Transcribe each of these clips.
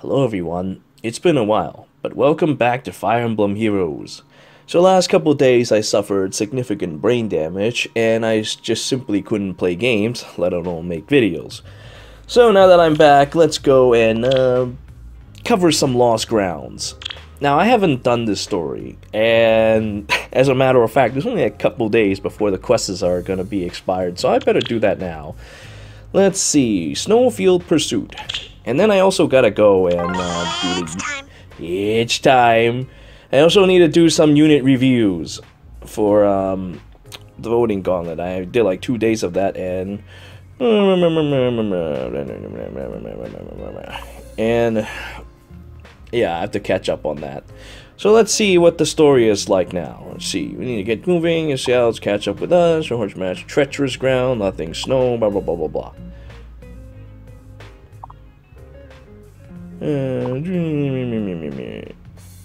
Hello everyone, it's been a while, but welcome back to Fire Emblem Heroes. So last couple days I suffered significant brain damage, and I just simply couldn't play games, let alone make videos. So now that I'm back, let's go and cover some lost grounds. Now I haven't done this story, and as a matter of fact, there's only a couple days before the quests are gonna be expired, so I better do that now. Let's see, Snowfield Pursuit. And then I also gotta go and do the... It's time! I also need to do some unit reviews for the voting gauntlet. I did like 2 days of that, and... And... yeah, I have to catch up on that. So let's see what the story is like now. Let's see, we need to get moving, and scouts catch up with us, horse match, treacherous ground, nothing snow, blah blah blah blah blah.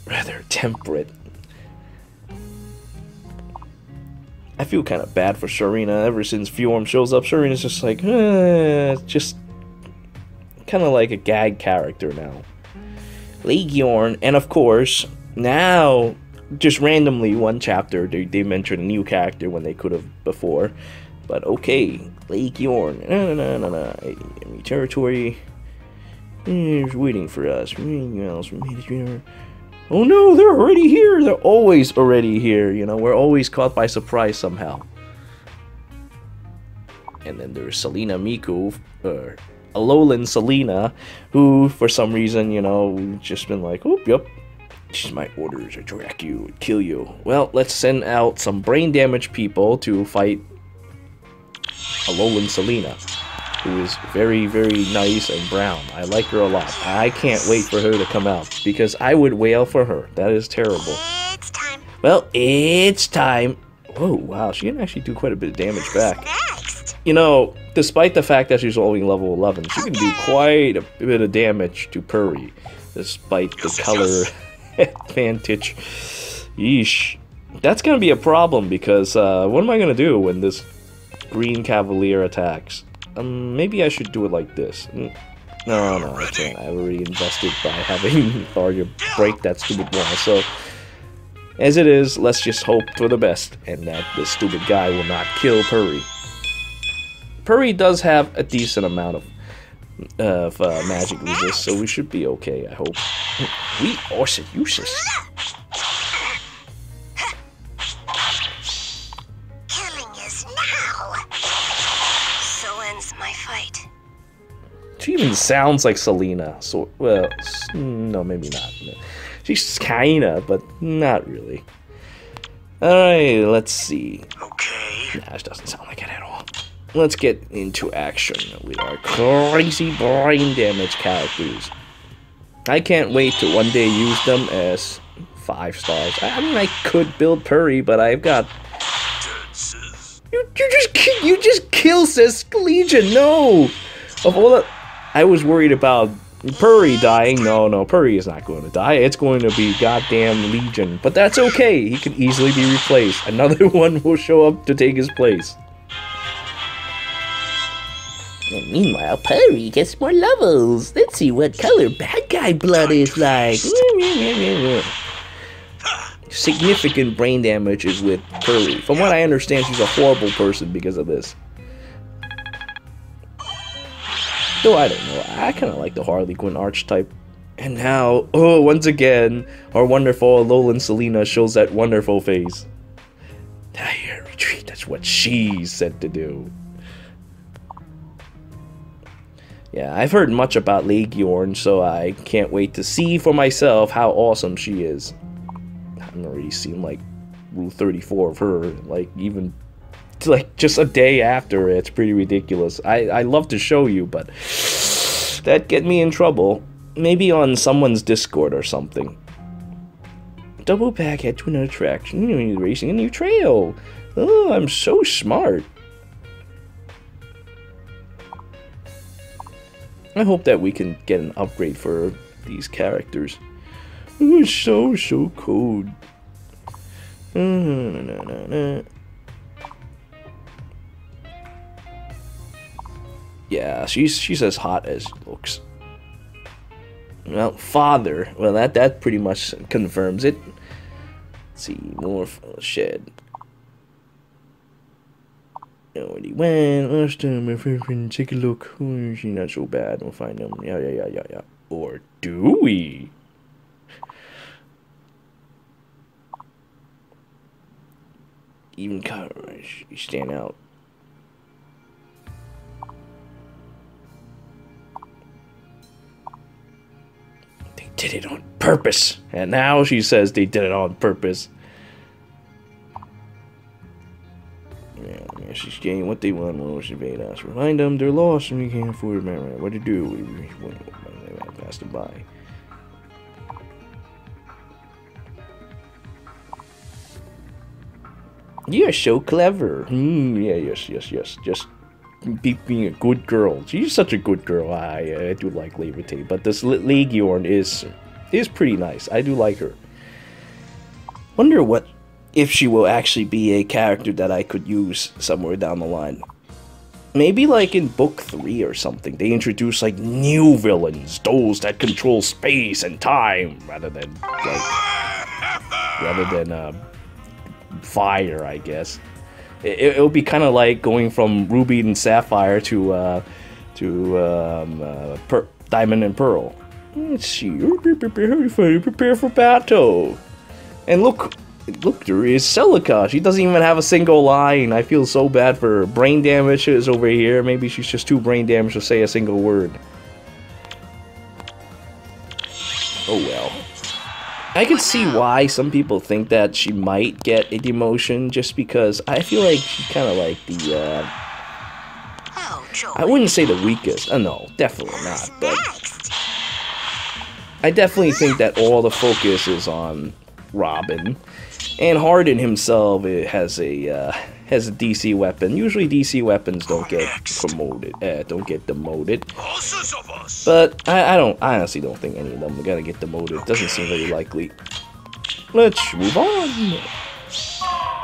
Rather temperate. I feel kind of bad for Sharina. Ever since Fjorm shows up, Sharina's just like, just kind of like a gag character now. Laegjarn, and of course, now, just randomly, one chapter, they mentioned a new character when they could have before. But okay, Laegjarn, enemy territory. It's waiting for us. Oh no, they're already here! They're always already here, you know, we're always caught by surprise somehow. And then there's Selena Miku, Alolan Selena, who, for some reason, you know, just been like, oh, yep, this is my orders, attack you, kill you. Well, let's send out some brain damaged people to fight Alolan Selena, who is very, very nice and brown. I like her a lot. I can't wait for her to come out, because I would wail for her. That is terrible. It's time. Well, it's time. Oh, wow, she can actually do quite a bit of damage back. Next. You know, despite the fact that she's only level 11, she can do quite a bit of damage to Purry, despite the color advantage. Yeesh. That's gonna be a problem, because what am I gonna do when this green cavalier attacks? Maybe I should do it like this. No, I can't. I already invested by having Arya break that stupid wall. So, as it is, let's just hope for the best, and that this stupid guy will not kill Purry. Purry does have a decent amount of magic resist, so we should be okay, I hope. We are useless. She even sounds like Selena, so, well, no, maybe not. She's kinda, but not really. Alright, let's see. Okay. Nah, it doesn't sound like it at all. Let's get into action with our crazy brain damage characters. I can't wait to one day use them as 5 stars. I mean, I could build Purry, but I've got... You just kill Sis Legion, no! Of all the... I was worried about Purry dying. No, Purry is not going to die. It's going to be goddamn Legion. But that's okay. He can easily be replaced. Another one will show up to take his place. And meanwhile, Purry gets more levels. Let's see what color bad guy blood is like. Significant brain damage is with Purry. From what I understand, she's a horrible person because of this. Though I don't know, I kind of like the Harley Quinn archetype. And now, oh, once again, our wonderful Alolan Selena shows that wonderful face. Dire retreat, that's what she's said to do. Yeah, I've heard much about Laegjarn, so I can't wait to see for myself how awesome she is. I've already seen, like, Rule 34 of her, like, even... like just a day after. It's pretty ridiculous. I love to show you, but that get me in trouble. Maybe on someone's Discord or something. Double pack head to another attraction. You're racing a new trail. Oh, I'm so smart. I hope that we can get an upgrade for these characters. Oh, so cold. Yeah, she's as hot as looks. Well, father. Well, that pretty much confirms it. Let's see, more shed. Already went last time. My friend, take a look. She's not so bad. We'll find them. Yeah. Or do we? Even courage, you stand out. They did it on purpose, and now she says they did it on purpose. Yeah, she's getting what they want. Well, she made us remind them they're lost and we can't afford it. What to do? What pass them by. You're so clever. Yeah, yes. Just being a good girl. She's such a good girl. I do like Levitate, but this Laegjarn is pretty nice. I do like her. Wonder what if she will actually be a character that I could use somewhere down the line. Maybe like in book 3 or something, they introduce like new villains, those that control space and time, rather than fire, I guess. It'll be kind of like going from Ruby and Sapphire to Diamond and Pearl. Let's see. Prepare for battle. And look, there is Celica. She doesn't even have a single line. I feel so bad for her. Brain damage is over here. Maybe she's just too brain damaged to say a single word. Oh well. I can see why some people think that she might get a demotion, just because I feel like she's kind of like the, I wouldn't say the weakest. No, definitely not, but I definitely think that all the focus is on Robin. And Hardin himself has a DC weapon. Usually DC weapons don't get promoted, don't get demoted. But I honestly don't think any of them are gonna get demoted. Doesn't seem very likely. Let's move on.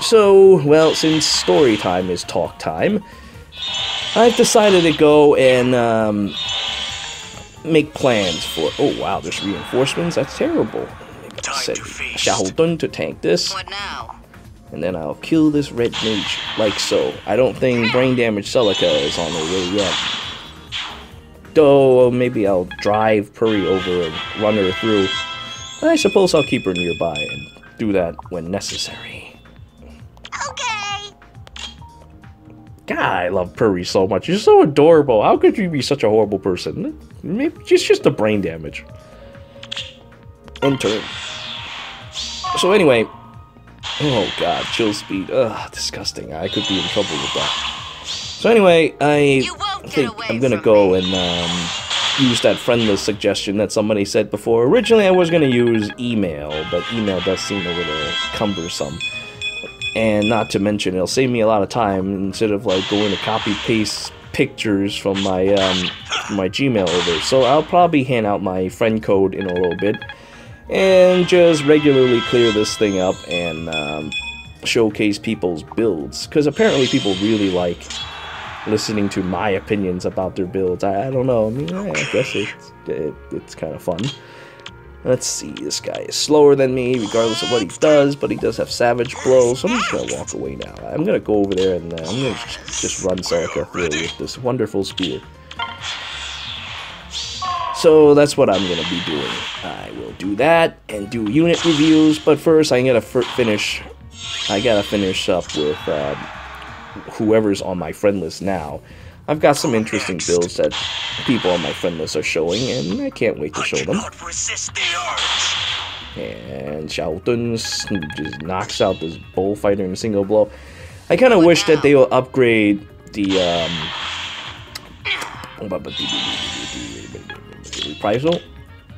So, well, since story time is talk time, I've decided to go and make plans for. Oh wow, there's reinforcements. That's terrible. Set Xian to tank this. What now? And then I'll kill this red mage, like so. I don't think brain damage Celica is on her way yet. Though, maybe I'll drive Puri over and run her through. I suppose I'll keep her nearby and do that when necessary. Okay. God, I love Puri so much. She's so adorable. How could you be such a horrible person? Maybe just the brain damage. Enter. So anyway, oh god, chill speed. Ugh, disgusting. I could be in trouble with that. So anyway, I think I'm gonna go and use that friendless suggestion that somebody said before. Originally, I was gonna use email, but email does seem a little cumbersome. And not to mention, it'll save me a lot of time instead of like going to copy paste pictures from my Gmail over. So I'll probably hand out my friend code in a little bit. And just regularly clear this thing up and showcase people's builds. Because apparently people really like listening to my opinions about their builds. I don't know. I mean, I guess it's kind of fun. Let's see. This guy is slower than me, regardless of what he does. But he does have Savage Blow. So I'm just going to walk away now. I'm going to go over there and I'm going to just run Celica through with this wonderful spear. So that's what I'm going to be doing. I will do that and do unit reviews, but first I gotta finish up with whoever's on my friend list now. I've got some interesting builds that people on my friend list are showing, and I can't wait to show them. And Xiaotun just knocks out this bullfighter in a single blow. I kind of wish that they will upgrade the reprisal.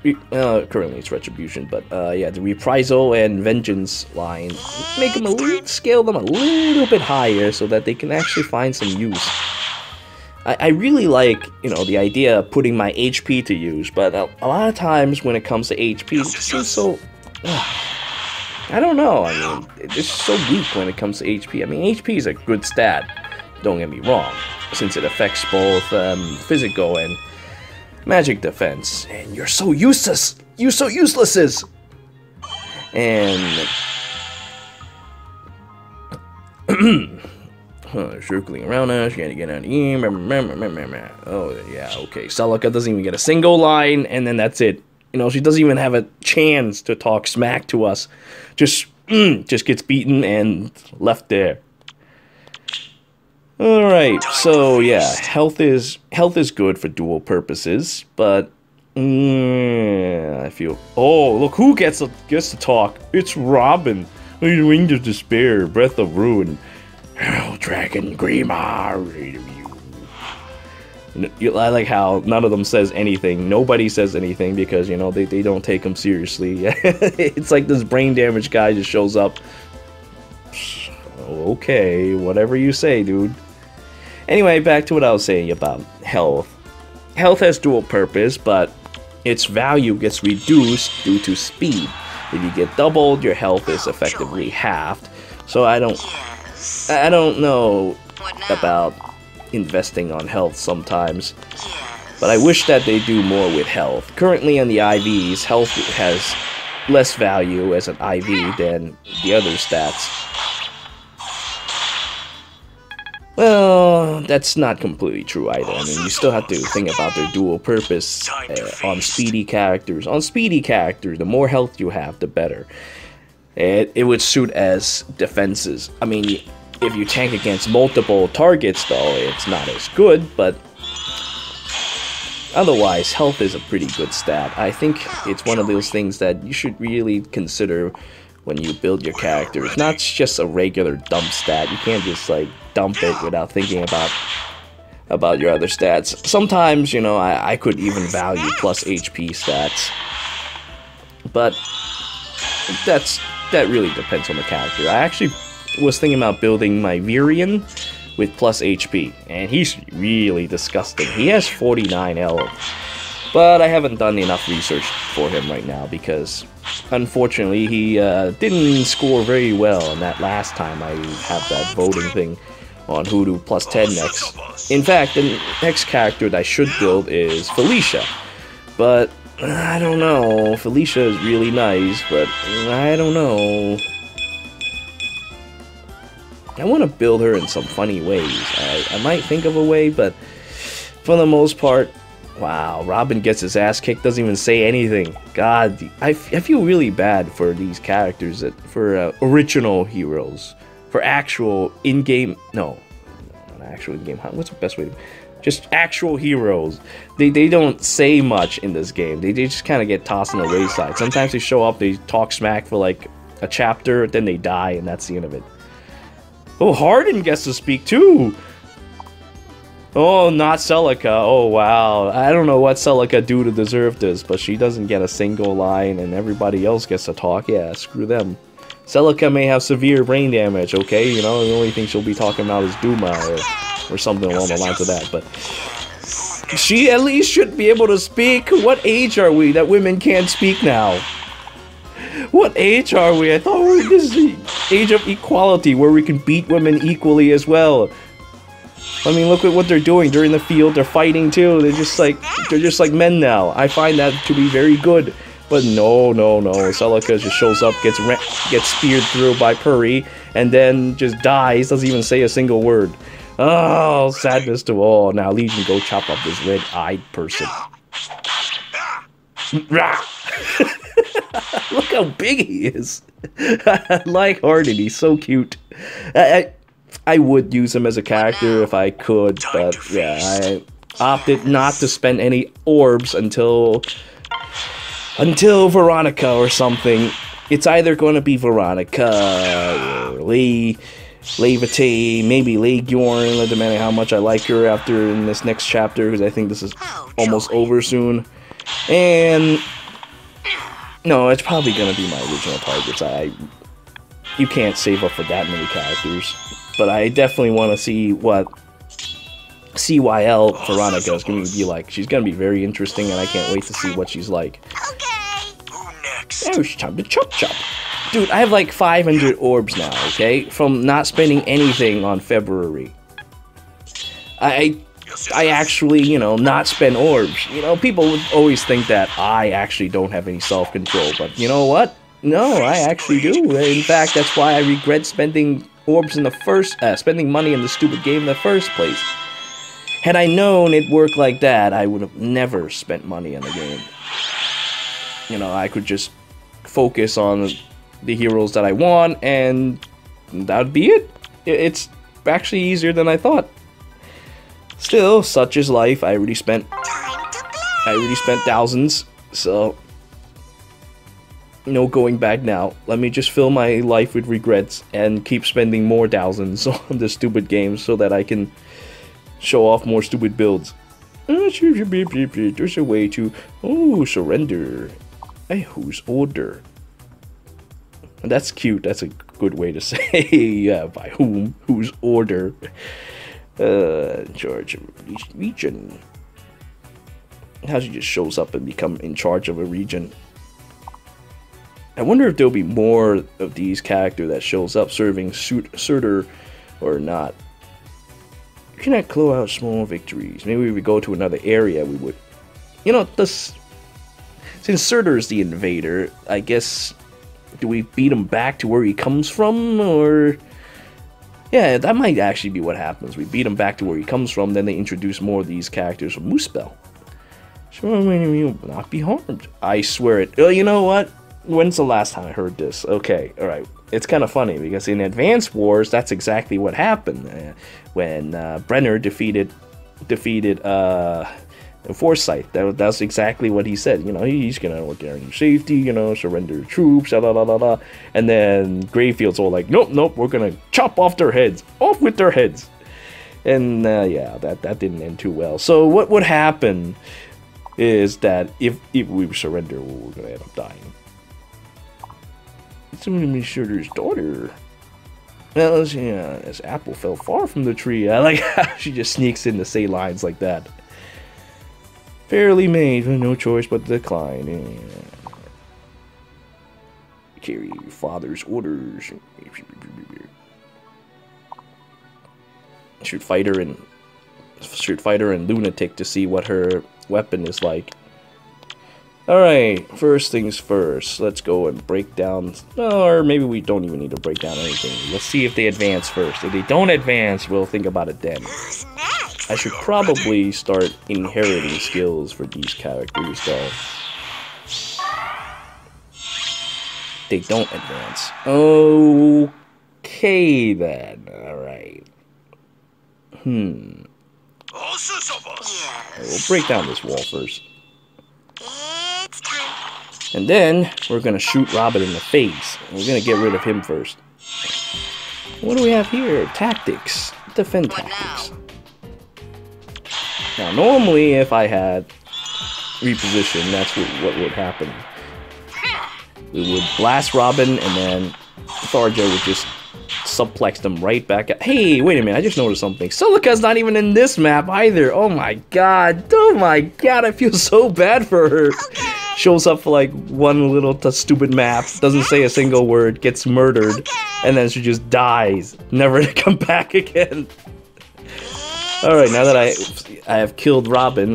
Currently it's retribution, but yeah, the reprisal and vengeance line, make them scale them a little bit higher so that they can actually find some use. I really like, you know, the idea of putting my HP to use, but a lot of times when it comes to HP, it seems so. I don't know. I mean, it's just so weak when it comes to HP. I mean, HP is a good stat. Don't get me wrong, since it affects both physical and magic defense, and you're so useless. You're so useless. And circling around us, you gotta get out of here. Oh yeah, okay. Celica doesn't even get a single line, and then that's it. You know, she doesn't even have a chance to talk smack to us. Just gets beaten and left there. Alright, so yeah, health is good for dual purposes, but I feel... Oh, look who gets to talk. It's Robin. Wings of Despair, Breath of Ruin. Oh, Dragon Grima. I like how none of them says anything. Nobody says anything because, you know, they don't take them seriously. It's like this brain damage guy just shows up. Okay, whatever you say, dude. Anyway, back to what I was saying about health. Health has dual purpose, but its value gets reduced due to speed. If you get doubled, your health is effectively halved. So I don't know about investing on health sometimes, but I wish that they do more with health. Currently on the IVs, health has less value as an IV than the other stats. Well, that's not completely true either. I mean, you still have to think about their dual purpose on speedy characters. On speedy characters, the more health you have, the better. It would suit as defenses. I mean, if you tank against multiple targets, though, it's not as good, but otherwise, health is a pretty good stat. I think it's one of those things that you should really consider when you build your character. It's not just a regular dump stat. You can't just, like, dump it without thinking about your other stats. Sometimes, you know, I could even value plus HP stats, but that really depends on the character. I actually was thinking about building my Virion with plus HP, and he's really disgusting. He has 49 health, but I haven't done enough research for him right now because, unfortunately, he didn't score very well, and that last time I had that voting thing on who to plus 10 next. In fact, the next character that I should build is Felicia, but I don't know. Felicia is really nice, but I don't know. I want to build her in some funny ways. I might think of a way, but for the most part, wow, Robin gets his ass kicked, doesn't even say anything. God, I feel really bad for these characters, for original heroes, for actual in-game, no, not actual in-game, what's the best way to, just actual heroes. They don't say much in this game. They just kind of get tossed on the wayside. Sometimes they show up, they talk smack for like a chapter, then they die, and that's the end of it. Oh, Hardin gets to speak too! Oh, not Celica. Oh, wow. I don't know what Celica do to deserve this, but she doesn't get a single line, and everybody else gets to talk. Yeah, screw them. Celica may have severe brain damage, okay? You know, the only thing she'll be talking about is Duma, or something along the lines of that, but she at least should be able to speak. What age are we that women can't speak now? What age are we? I thought this is the age of equality, where we can beat women equally as well. I mean, look at what they're doing. They're in the field, they're fighting too. They're just like men now. I find that to be very good. But no. Celica just shows up, gets speared through by Puri, and then just dies, doesn't even say a single word. Oh, sadness to all. Now, Legion, go chop up this red-eyed person. Look how big he is. I like Hardin, he's so cute. I would use him as a character if I could, but yeah, I opted not to spend any orbs until Veronica or something. It's either going to be Veronica or Levite, maybe Laegjarn, depending how much I like her after in this next chapter, because I think this is almost over soon. And no, it's probably going to be my original targets. You can't save up for that many characters. But I definitely want to see what CYL Veronica is going to be like. She's going to be very interesting, and I can't wait to see what she's like. Okay. Oh, it's time to chop. Dude, I have like 500 orbs now, okay? From not spending anything on February. I I actually, you know, not spend orbs. You know, people would always think that I actually don't have any self-control, but you know what? No, I actually do. In fact, that's why I regret spending orbs in the spending money in the stupid game in the first place. Had I known it worked like that, I would have never spent money in the game. You know, I could just focus on the heroes that I want, and that would be it. It's actually easier than I thought. Still, such is life. I already spent thousands, so no going back now. Let me just fill my life with regrets and keep spending more thousands on the stupid games so that I can show off more stupid builds. There's a way to surrender. Whose order? That's cute. That's a good way to say by whom, whose order. In charge of a region. How she just shows up and become in charge of a region. I wonder if there'll be more of these characters that shows up serving Surtur or not. You cannot claw out small victories. Maybe if we go to another area we would. You know, since Surtur is the invader, I guess, do we beat him back to where he comes from, or... Yeah, that might actually be what happens. We beat him back to where he comes from, then they introduce more of these characters from Muspel. Sure, you will not be harmed. I swear it. You know what? When's the last time I heard this? Okay, alright. It's kind of funny, because in Advance Wars, that's exactly what happened. When Brenner defeated Forsyth. That's exactly what he said. You know, he's gonna guarantee safety, you know, surrender troops, and then Greyfield's all like, nope, we're gonna chop off their heads, off with their heads. And yeah, that didn't end too well. So what would happen is that if we surrender, we're gonna end up dying. It's gonna be Surtur's daughter. Well, yeah, as apple fell far from the tree. I like how she just sneaks in to say lines like that. Fairly made, no choice but to decline. Yeah. Carry your father's orders. Shoot fighter and lunatic to see what her weapon is like. Alright, first things first. Let's go and break down. Or maybe we don't even need to break down anything. Let's see if they advance first. If they don't advance, we'll think about it then. I should probably start inheriting skills for these characters, though. They don't advance. Okay, then. Alright. We'll break down this wall first. It's time. And then, we're gonna shoot Robin in the face. We're gonna get rid of him first. What do we have here? Tactics. Defend tactics. Now, normally, if I had reposition, that's what would happen. We would blast Robin, and then Tharja would just suplex them right back at— Hey, wait a minute, I just noticed something. Celica's not even in this map either. Oh my god, I feel so bad for her. Okay. Shows up for like one little stupid map, doesn't say a single word, gets murdered, and then she just dies, never to come back again. Alright, now that I have killed Robin,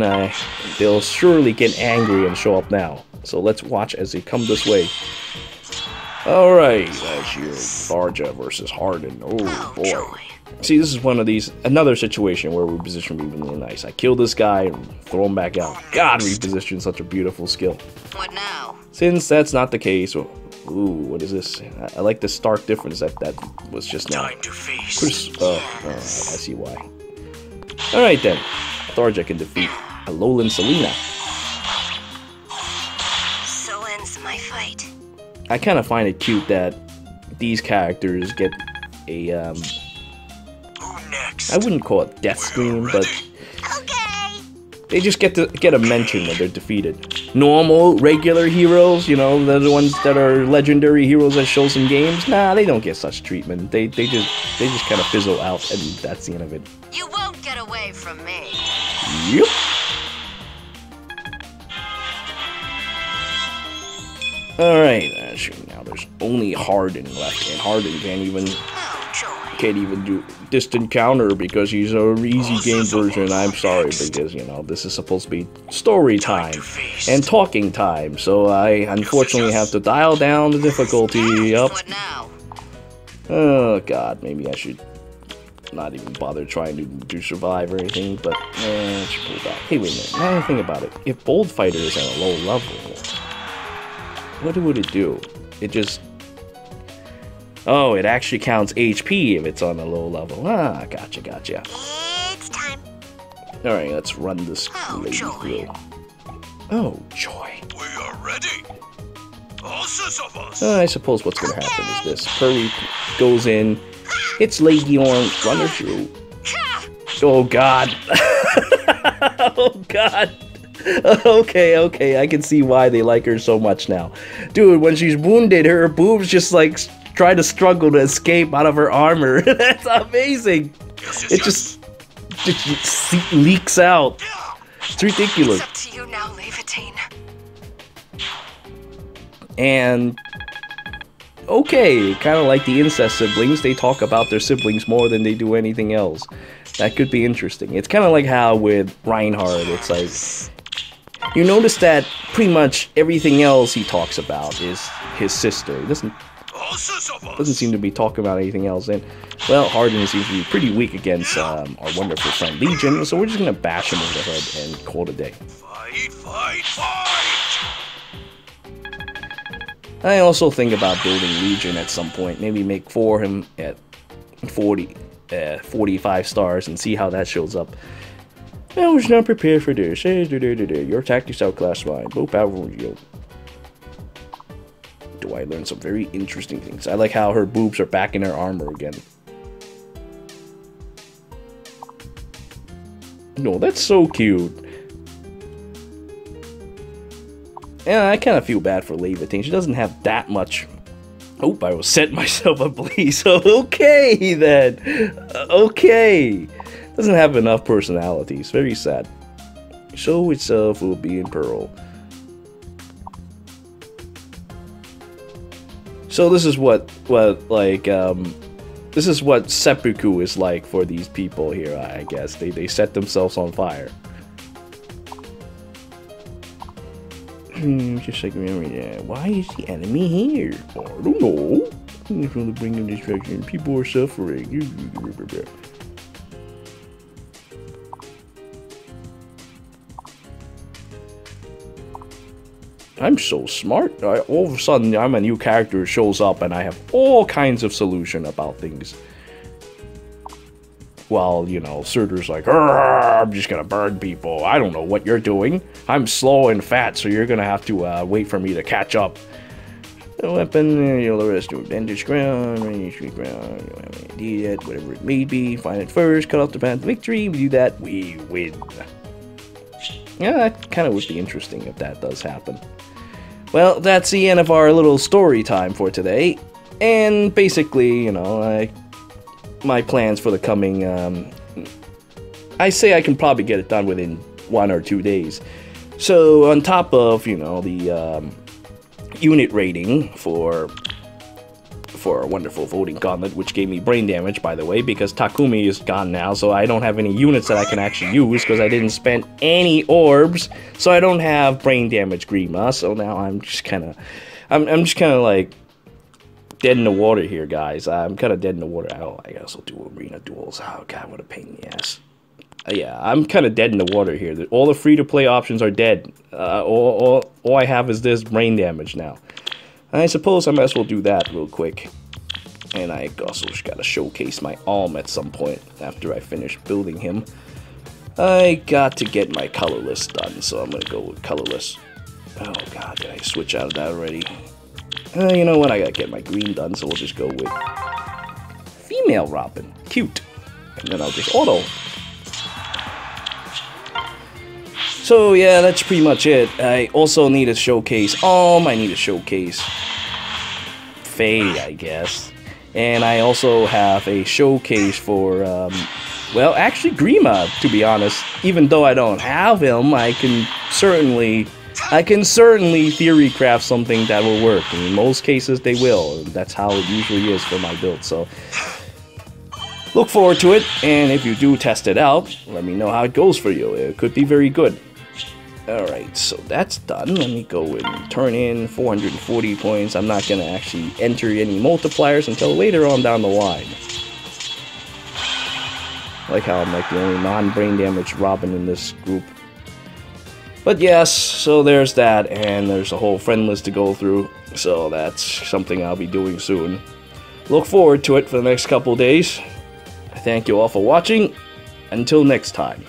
they'll surely get angry and show up now. So let's watch as they come this way. Alright, that's your Tharja versus Harden. Oh boy. See, this is one of these, another situation where reposition would be really nice. I kill this guy and throw him back out. God, reposition, such a beautiful skill. What now? Since that's not the case, ooh, what is this? I like the stark difference that was just now. Time to face. I see why. Alright then, Tharja can defeat Alolan Selena. So ends my fight. I kind of find it cute that these characters get a, Who next? I wouldn't call it death scream, but Okay. they just get a mention that they're defeated. Normal, regular heroes, you know, the ones that are legendary heroes that show some games, nah, they don't get such treatment. They just kind of fizzle out, and that's the end of it. You won't get away from me. Yep. Alright, sure, now there's only Harden left, and Harden can't even... Oh, joy. can't even do distant counter because he's a easy game version. I'm sorry, because, you know, this is supposed to be story time and talking time, so I unfortunately have to dial down the difficulty up. What now? Oh god, maybe I should not even bother trying to survive or anything, but I should pull back. Hey, wait a minute, now I think about it. If Bold Fighter is at a low level, what would it do? It just... Oh, it actually counts HP if it's on a low level. Ah, gotcha. It's time. Alright, let's run this lady joy. through. Oh, joy. We are ready. All six of us. I suppose what's gonna happen is this. Furry goes in, hits Laegjarn, run her through. Oh god. Oh god. Okay, I can see why they like her so much now. Dude, when she's wounded, her boobs just like try to struggle to escape out of her armor. That's amazing. It just leaks out. It's ridiculous. It's up to you now, Leviatine. And okay, kind of like the incest siblings, they talk about their siblings more than they do anything else. That could be interesting. It's kind of like how with Reinhardt, it's like you notice that pretty much everything else he talks about is his sister. He doesn't seem to be talking about anything else. And well, Harden seems to be pretty weak against our wonderful friend Legion, so we're just gonna bash him over the head and call it a day. Fight! I also think about building Legion at some point. Maybe make him at 45 stars and see how that shows up. I was not prepared for this. Your tactics outclass mine. Both powerful. Do I learn some very interesting things? I like how her boobs are back in her armor again. No, that's so cute. Yeah, I kind of feel bad for Leviatine. She doesn't have that much. Oh, I was setting myself ablaze. Okay, then. Okay. Doesn't have enough personality. It's very sad. Show itself will be in Pearl. So this is what this is what seppuku is like for these people here, I guess. They set themselves on fire. Just like remember that. Why is the enemy here? I don't know. It's going to bring in distraction. People are suffering. I'm so smart. All of a sudden, I'm a new character shows up, and I have all kinds of solution about things. While, you know, Surtur's like, I'm just gonna burn people. I don't know what you're doing. I'm slow and fat, so you're gonna have to wait for me to catch up. A weapon, you'll arrest to bandage ground, street ground, whatever it may be. Find it first, cut off the path to victory. We do that, we win. Yeah, that kind of would be interesting if that does happen. Well, that's the end of our little story time for today. And basically, you know, my plans for the coming, I say I can probably get it done within 1 or 2 days. So on top of, you know, the unit rating for a wonderful voting gauntlet, which gave me brain damage, by the way, because Takumi is gone now, so I don't have any units that I can actually use because I didn't spend any orbs, so I don't have brain damage Grima. So now I'm just kind of, I'm just kind of like dead in the water here, guys. I'm kind of dead in the water. I also do arena duels. Oh god, what a pain in the ass. Yeah, I'm kind of dead in the water here. All the free-to-play options are dead. All I have is this brain damage now. I suppose I might as well do that real quick. And I also just gotta showcase my Alm at some point after I finish building him. I got to get my colorless done, so I'm gonna go with colorless. Oh god, did I switch out of that already? You know what, I gotta get my green done, so we'll just go with female Robin. Cute. And then I'll just auto. So yeah, that's pretty much it. I also need to showcase Alm, I need to showcase Faye, I guess. And I also have a showcase for, well, actually Grima, to be honest. Even though I don't have him, I can certainly theory craft something that will work. In most cases, they will. That's how it usually is for my build. So, Look forward to it, and if you do test it out, let me know how it goes for you. It could be very good. Alright, so that's done. Let me go and turn in 440 points. I'm not going to actually enter any multipliers until later on down the line. I like how I'm like the only non-brain damage Robin in this group. But yes, so there's that, and there's a whole friend list to go through. So that's something I'll be doing soon. Look forward to it for the next couple days. I thank you all for watching. Until next time.